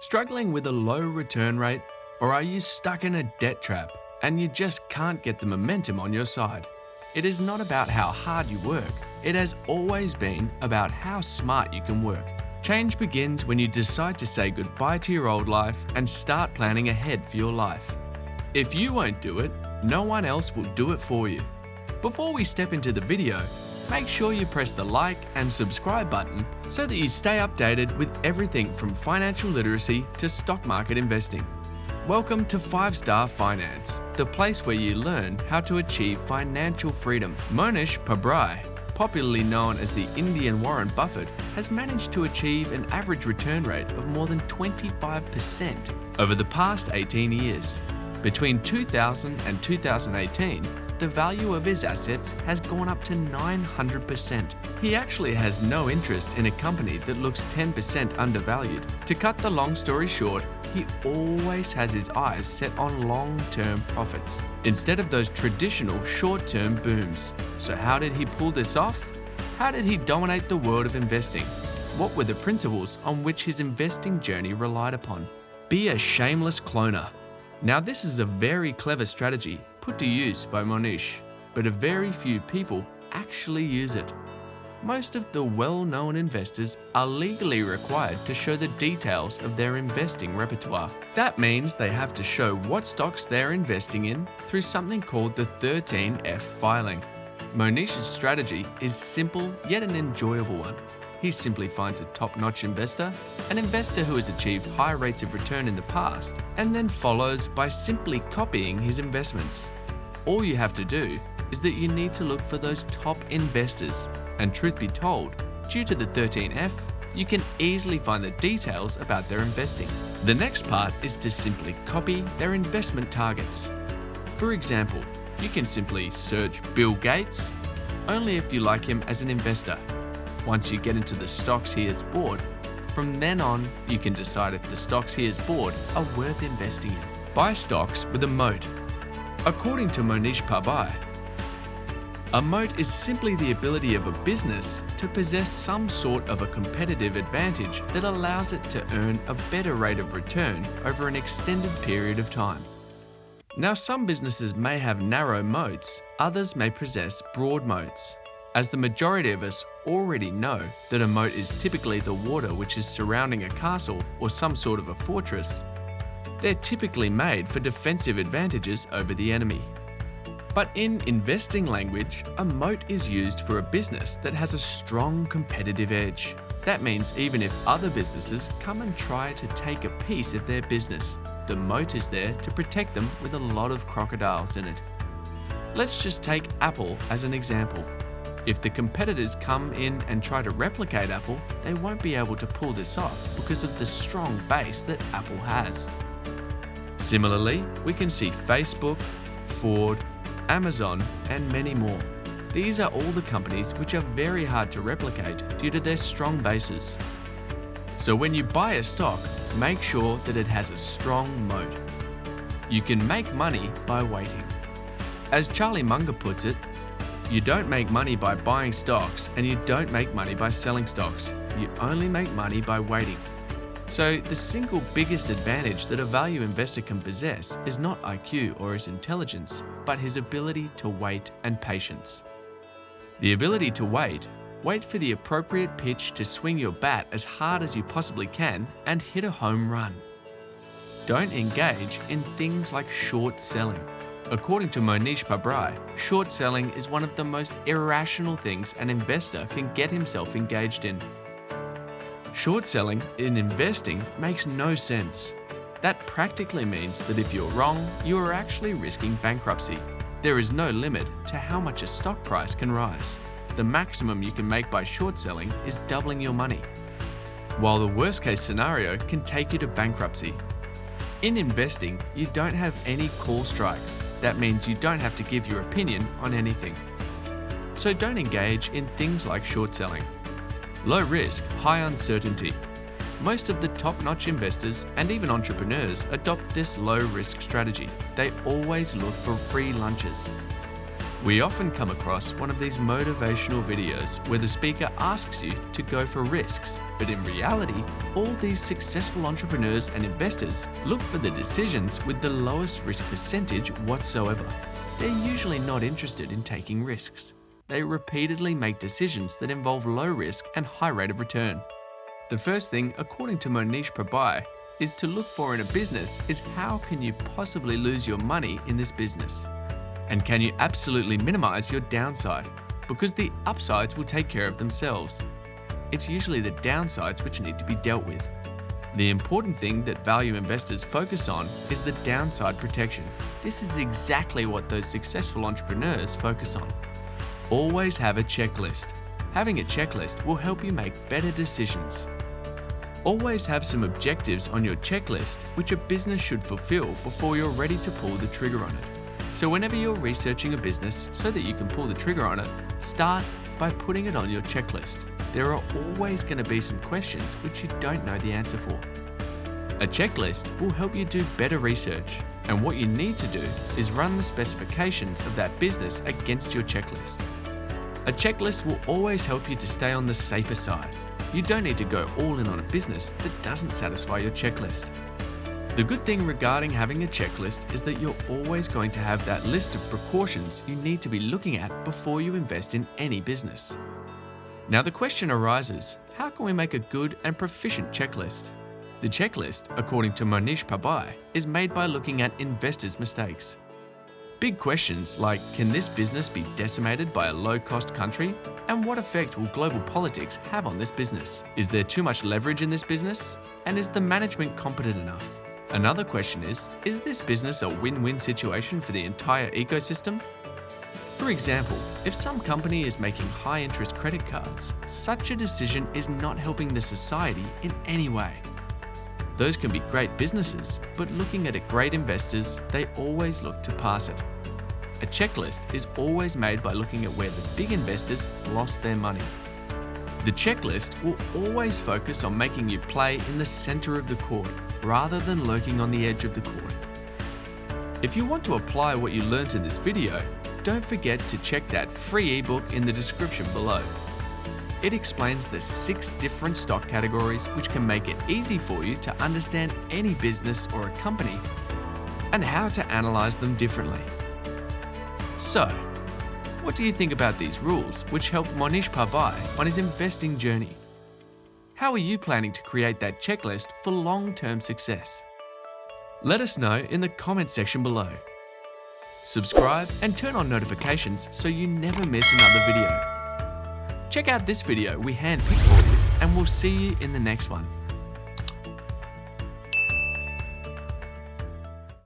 Struggling with a low return rate? Or are you stuck in a debt trap and you just can't get the momentum on your side? It is not about how hard you work. It has always been about how smart you can work. Change begins when you decide to say goodbye to your old life and start planning ahead for your life. If you won't do it, no one else will do it for you. Before we step into the video, make sure you press the like and subscribe button so that you stay updated with everything from financial literacy to stock market investing. Welcome to 5-Star Finance, the place where you learn how to achieve financial freedom. Mohnish Pabrai, popularly known as the Indian Warren Buffett, has managed to achieve an average return rate of more than 25% over the past 18 years. Between 2000 and 2018, the value of his assets has gone up to 900%. He actually has no interest in a company that looks 10% undervalued. To cut the long story short, he always has his eyes set on long-term profits, instead of those traditional short-term booms. So how did he pull this off? How did he dominate the world of investing? What were the principles on which his investing journey relied upon? Be a shameless cloner. Now this is a very clever strategy put to use by Mohnish, but a very few people actually use it. Most of the well-known investors are legally required to show the details of their investing repertoire. That means they have to show what stocks they're investing in through something called the 13F filing. Mohnish's strategy is simple yet an enjoyable one. He simply finds a top-notch investor, an investor who has achieved high rates of return in the past, and then follows by simply copying his investments. All you have to do is that you need to look for those top investors, and truth be told, due to the 13F, you can easily find the details about their investing. The next part is to simply copy their investment targets. For example, you can simply search Bill Gates, only if you like him as an investor. Once you get into the stocks he has bought, from then on, you can decide if the stocks he has bought are worth investing in. Buy stocks with a moat. According to Mohnish Pabrai, a moat is simply the ability of a business to possess some sort of a competitive advantage that allows it to earn a better rate of return over an extended period of time. Now, some businesses may have narrow moats, others may possess broad moats. As the majority of us already know that a moat is typically the water which is surrounding a castle or some sort of a fortress, they're typically made for defensive advantages over the enemy. But in investing language, a moat is used for a business that has a strong competitive edge. That means even if other businesses come and try to take a piece of their business, the moat is there to protect them with a lot of crocodiles in it. Let's just take Apple as an example. If the competitors come in and try to replicate Apple, they won't be able to pull this off because of the strong base that Apple has. Similarly, we can see Facebook, Ford, Amazon, and many more. These are all the companies which are very hard to replicate due to their strong bases. So when you buy a stock, make sure that it has a strong moat. You can make money by waiting. As Charlie Munger puts it, you don't make money by buying stocks and you don't make money by selling stocks. You only make money by waiting. So the single biggest advantage that a value investor can possess is not IQ or his intelligence, but his ability to wait and patience. The ability to wait for the appropriate pitch to swing your bat as hard as you possibly can and hit a home run. Don't engage in things like short selling. According to Mohnish Pabrai, short selling is one of the most irrational things an investor can get himself engaged in. Short selling in investing makes no sense. That practically means that if you're wrong, you are actually risking bankruptcy. There is no limit to how much a stock price can rise. The maximum you can make by short selling is doubling your money, while the worst case scenario can take you to bankruptcy. In investing, you don't have any call strikes. That means you don't have to give your opinion on anything. So don't engage in things like short selling. Low risk, high uncertainty. Most of the top-notch investors and even entrepreneurs adopt this low-risk strategy. They always look for free lunches. We often come across one of these motivational videos where the speaker asks you to go for risks, but in reality, all these successful entrepreneurs and investors look for the decisions with the lowest risk percentage whatsoever. They're usually not interested in taking risks. They repeatedly make decisions that involve low risk and high rate of return. The first thing, according to Mohnish Pabrai, is to look for in a business is how can you possibly lose your money in this business? And can you absolutely minimize your downside? Because the upsides will take care of themselves. It's usually the downsides which need to be dealt with. The important thing that value investors focus on is the downside protection. This is exactly what those successful entrepreneurs focus on. Always have a checklist. Having a checklist will help you make better decisions. Always have some objectives on your checklist which a business should fulfill before you're ready to pull the trigger on it. So whenever you're researching a business so that you can pull the trigger on it, start by putting it on your checklist. There are always going to be some questions which you don't know the answer for. A checklist will help you do better research, and what you need to do is run the specifications of that business against your checklist. A checklist will always help you to stay on the safer side. You don't need to go all in on a business that doesn't satisfy your checklist. The good thing regarding having a checklist is that you're always going to have that list of precautions you need to be looking at before you invest in any business. Now the question arises, how can we make a good and proficient checklist? The checklist, according to Mohnish Pabrai, is made by looking at investors' mistakes. Big questions like, can this business be decimated by a low-cost country? And what effect will global politics have on this business? Is there too much leverage in this business? And is the management competent enough? Another question is this business a win-win situation for the entire ecosystem? For example, if some company is making high-interest credit cards, such a decision is not helping the society in any way. Those can be great businesses, but looking at great investors, they always look to pass it. A checklist is always made by looking at where the big investors lost their money. The checklist will always focus on making you play in the center of the court rather than lurking on the edge of the court. If you want to apply what you learnt in this video, don't forget to check that free ebook in the description below. It explains the 6 different stock categories which can make it easy for you to understand any business or a company and how to analyze them differently. So, what do you think about these rules which helped Mohnish Pabrai on his investing journey? How are you planning to create that checklist for long-term success? Let us know in the comment section below. Subscribe and turn on notifications so you never miss another video. Check out this video we handpicked for you, and we'll see you in the next one.